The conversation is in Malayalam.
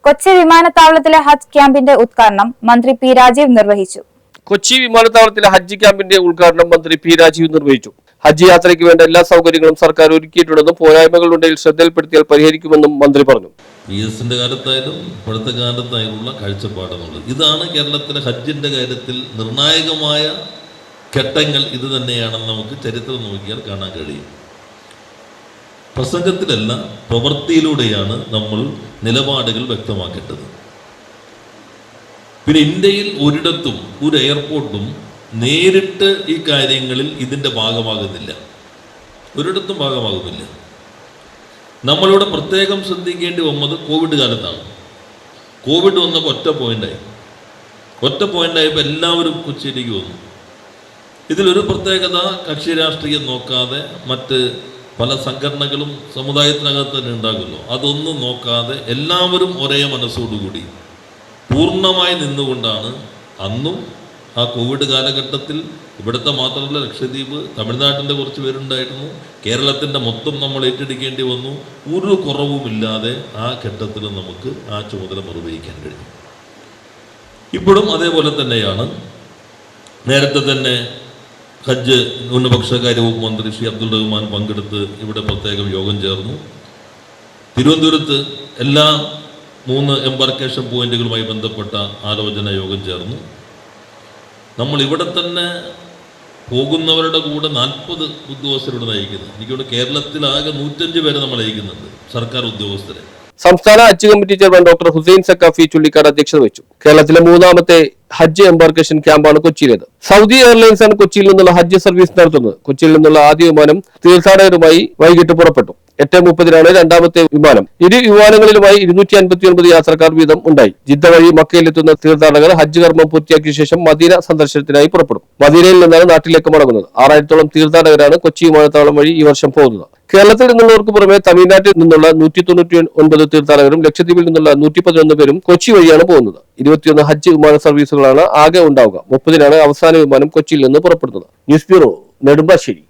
കൊച്ചി വിമാനത്താവളത്തിലെ ഹജ്ജ് ക്യാമ്പിന്റെ ഉദ്ഘാടനം മന്ത്രി പി രാജീവ് നിർവഹിച്ചു. കൊച്ചി വിമാനത്താവളത്തിലെ ഹജ്ജ് ക്യാമ്പിന്റെ ഉദ്ഘാടനം മന്ത്രി പി രാജീവ് നിർവഹിച്ചു. ഹജ്ജ് യാത്രയ്ക്ക് വേണ്ട എല്ലാ സൗകര്യങ്ങളും സർക്കാർ ഒരുക്കിയിട്ടുണ്ടെന്നും പോരായ്മകളുണ്ടെങ്കിൽ ശ്രദ്ധയിൽപ്പെടുത്തിയാൽ പരിഹരിക്കുമെന്നും മന്ത്രി പറഞ്ഞു. PS-ന്റെ കാലത്തായാലും ഇപ്പോഴത്തെ കാലത്തായാലുള്ള കാഴ്ചപ്പാടെന്നുള്ളത് ഇതാണ് കേരളത്തിലെ ഹജ്ജിന്റെ കാര്യത്തിൽ നിർണായകമായ ഘട്ടങ്ങൾ. ഇത് തന്നെയാണെന്ന് നമുക്ക് ചരിത്രം നോക്കിയാൽ കാണാൻ കഴിയും. പ്രസംഗത്തിലല്ല, പ്രവൃത്തിയിലൂടെയാണ് നമ്മൾ നിലപാടുകൾ വ്യക്തമാക്കേണ്ടത്. പിന്നെ ഇന്ത്യയിൽ ഒരിടത്തും ഒരു എയർപോർട്ടും നേരിട്ട് ഈ കാര്യങ്ങളിൽ ഇതിൻ്റെ ഭാഗമാകുന്നില്ല, ഒരിടത്തും ഭാഗമാകുന്നില്ല. നമ്മളിവിടെ പ്രത്യേകം ശ്രദ്ധിക്കേണ്ടി വന്നത് കോവിഡ് കാലത്താണ്. കോവിഡ് വന്നപ്പോൾ ഒറ്റ പോയിന്റായപ്പോൾ എല്ലാവരും കൊച്ചിയിലേക്ക് വന്നു. ഇതിലൊരു പ്രത്യേകത, കക്ഷി രാഷ്ട്രീയം നോക്കാതെ മറ്റ് പല സംഘടനകളും സമുദായത്തിനകത്ത് തന്നെ ഉണ്ടാകുന്നു, അതൊന്നും നോക്കാതെ എല്ലാവരും ഒരേ മനസ്സോടുകൂടി പൂർണ്ണമായി നിന്നുകൊണ്ടാണ് അന്നും ആ കോവിഡ് കാലഘട്ടത്തിൽ ഇവിടുത്തെ മാത്രമല്ല, ലക്ഷദ്വീപ്, തമിഴ്നാട്ടിൻ്റെ കുറച്ച് പേരുണ്ടായിരുന്നു, കേരളത്തിൻ്റെ മൊത്തം നമ്മൾ ഏറ്റെടുക്കേണ്ടി വന്നു. ഒരു കുറവുമില്ലാതെ ആ ഘട്ടത്തിൽ നമുക്ക് ആ ചുമതല നിർവഹിക്കാൻ കഴിഞ്ഞു. ഇപ്പോഴും അതേപോലെ തന്നെയാണ്. നേരത്തെ തന്നെ ഹജ്ജ് ന്യൂനപക്ഷകാര്യ വകുപ്പ് മന്ത്രി ശ്രീ അബ്ദുൾ റഹ്മാൻ പങ്കെടുത്ത് ഇവിടെ പ്രത്യേകം യോഗം ചേർന്നു. തിരുവനന്തപുരത്ത് എല്ലാ 3 എംബാർക്കേഷൻ പോയിന്റുകളുമായി ബന്ധപ്പെട്ട ആലോചന യോഗം ചേർന്നു. നമ്മൾ ഇവിടെ തന്നെ പോകുന്നവരുടെ കൂടെ 40 ഉദ്യോഗസ്ഥരോട് നയിക്കുന്നത്. എനിക്കോട് കേരളത്തിലാകെ 105 പേരെ നമ്മൾ നയിക്കുന്നുണ്ട്, സർക്കാർ ഉദ്യോഗസ്ഥരെ. സംസ്ഥാന ഹജ്ജ് committee chairman doctor Hussain Saqafi Chullikkad അധ്യക്ഷത വഹിച്ചു. കേരളത്തിലെ 3ാമത്തെ ഹജ്ജ് എംബാർക്കേഷൻ ക്യാമ്പാണ് കൊച്ചിയിലേത്. സൗദി എയർലൈൻസ് ആണ് കൊച്ചിയിൽ നിന്നുള്ള ഹജ്ജ് സർവീസ് നടത്തുന്നത്. കൊച്ചിയിൽ നിന്നുള്ള ആദ്യ വിമാനം തീർത്ഥാടകരുമായി വൈകിട്ട് പുറപ്പെട്ടു. 8:30 രണ്ടാമത്തെ വിമാനം. ഇരു വിമാനങ്ങളിലുമായി 259 യാത്രക്കാർ വീതം ഉണ്ടായി. ജിദ്ദ വഴി മക്കയിലെത്തുന്ന തീർത്ഥാടകർ ഹജ്ജ് കർമ്മം പൂർത്തിയാക്കിയ ശേഷം മദീന സന്ദർശനത്തിനായി പുറപ്പെടും. മദീനയിൽ നിന്നാണ് നാട്ടിലേക്ക് മടങ്ങുന്നത്. 6000-ഓളം തീർത്ഥാടകരാണ് കൊച്ചി വിമാനത്താവളം വഴി ഈ വർഷം പോകുന്നത്. കേരളത്തിൽ നിന്നുള്ളവർക്ക് പുറമെ തമിഴ്നാട്ടിൽ നിന്നുള്ള 199 തീർത്ഥാടകരും ലക്ഷദ്വീപിൽ നിന്നുള്ള 111 പേരും കൊച്ചി വഴിയാണ് പോകുന്നത്. 21 ഹജ്ജ് വിമാന സർവീസുകളാണ് ആകെ ഉണ്ടാവുക. 30-നാണ് അവസാന വിമാനം കൊച്ചിയിൽ നിന്ന് പുറപ്പെടുന്നത്. News bureau, Nedumbassery.